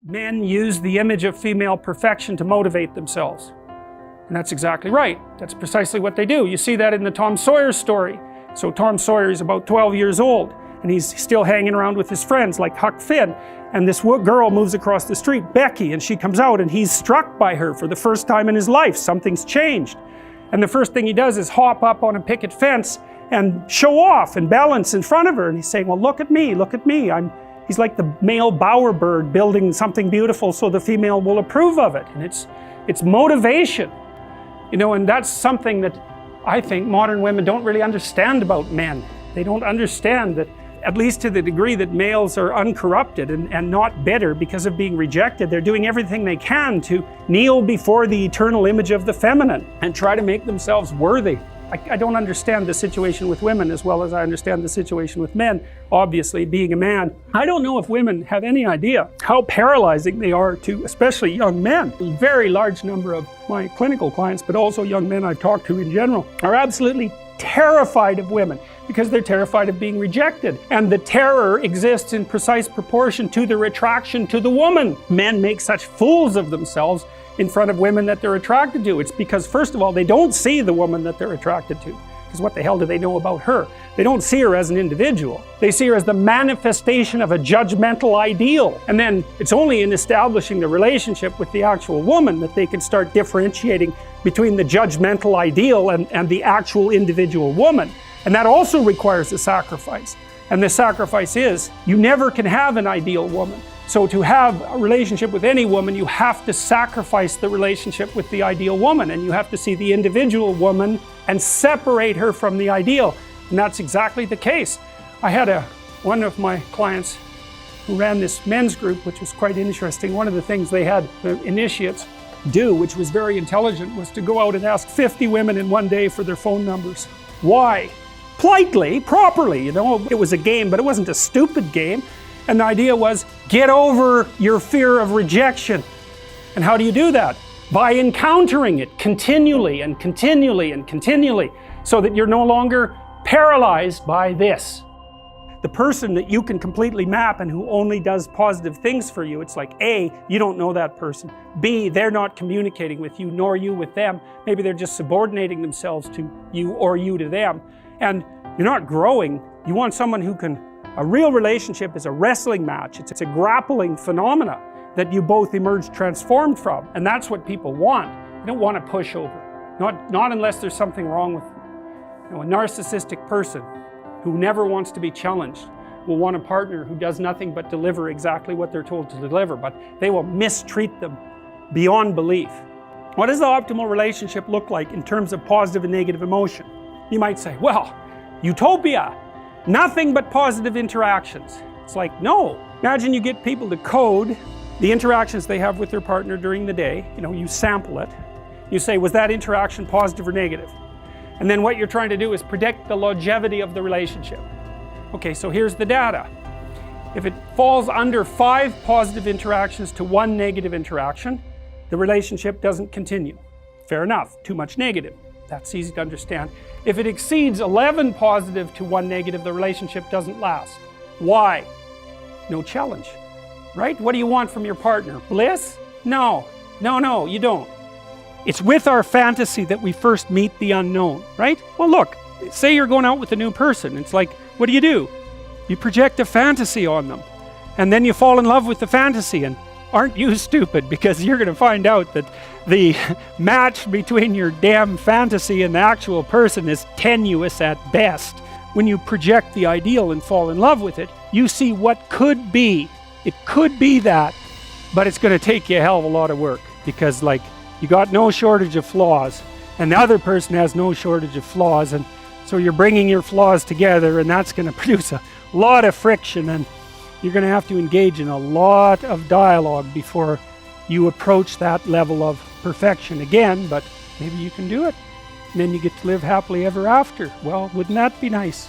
Men use the image of female perfection to motivate themselves. And that's exactly right. That's precisely what they do. You see that in the Tom Sawyer story. So Tom Sawyer is about 12 years old, and he's still hanging around with his friends like Huck Finn. And this girl moves across the street, Becky, and she comes out and he's struck by her for the first time in his life. Something's changed. And the first thing he does is hop up on a picket fence and show off and balance in front of her. And he's saying, well, look at me, look at me. He's like the male bowerbird building something beautiful so the female will approve of it. And it's motivation. You know, and that's something that I think modern women don't really understand about men. They don't understand that, at least to the degree that males are uncorrupted and not bitter because of being rejected, they're doing everything they can to kneel before the eternal image of the feminine and try to make themselves worthy. I don't understand the situation with women as well as I understand the situation with men, obviously, being a man. I don't know if women have any idea how paralyzing they are to, especially young men. A very large number of my clinical clients, but also young men I've talked to in general, are absolutely terrified of women because they're terrified of being rejected. And the terror exists in precise proportion to the attraction to the woman. Men make such fools of themselves in front of women that they're attracted to. It's because, first of all, they don't see the woman that they're attracted to. Because what the hell do they know about her? They don't see her as an individual. They see her as the manifestation of a judgmental ideal. And then it's only in establishing the relationship with the actual woman that they can start differentiating between the judgmental ideal and the actual individual woman. And that also requires a sacrifice. And the sacrifice is, you never can have an ideal woman. So to have a relationship with any woman, you have to sacrifice the relationship with the ideal woman, and you have to see the individual woman and separate her from the ideal. And that's exactly the case. I had one of my clients who ran this men's group, which was quite interesting. One of the things they had the initiates do, which was very intelligent, was to go out and ask 50 women in one day for their phone numbers. Why? Politely, properly, you know. It was a game, but it wasn't a stupid game. And the idea was, get over your fear of rejection. And how do you do that? By encountering it continually and continually and continually, so that you're no longer paralyzed by this. The person that you can completely map and who only does positive things for you, it's like, A, you don't know that person. B, they're not communicating with you, nor you with them. Maybe they're just subordinating themselves to you or you to them. And you're not growing. You want someone who can. A real relationship is a wrestling match. It's a grappling phenomena that you both emerge transformed from. And that's what people want. They don't want a pushover. Not unless there's something wrong with them. You know, a narcissistic person who never wants to be challenged will want a partner who does nothing but deliver exactly what they're told to deliver, but they will mistreat them beyond belief. What does the optimal relationship look like in terms of positive and negative emotion? You might say, well, utopia. Nothing but positive interactions. It's like, no. Imagine you get people to code the interactions they have with their partner during the day. You know, you sample it. You say, was that interaction positive or negative? And then what you're trying to do is predict the longevity of the relationship. Okay, so here's the data. If it falls under 5 positive interactions to 1 negative interaction, the relationship doesn't continue. Fair enough, too much negative. That's easy to understand. If it exceeds 11 positive to 1 negative, the relationship doesn't last. Why? No challenge, right? What do you want from your partner? Bliss? No, you don't. It's with our fantasy that we first meet the unknown, right? Well, look, say you're going out with a new person. It's like, what do? You project a fantasy on them, and then you fall in love with the fantasy. And aren't you stupid? Because you're going to find out that the match between your damn fantasy and the actual person is tenuous at best. When you project the ideal and fall in love with it, you see what could be. It could be that, but it's going to take you a hell of a lot of work, because like, you got no shortage of flaws, and the other person has no shortage of flaws, and so you're bringing your flaws together, and that's going to produce a lot of friction, and you're going to have to engage in a lot of dialogue before you approach that level of perfection again, but maybe you can do it. And then you get to live happily ever after. Well, wouldn't that be nice?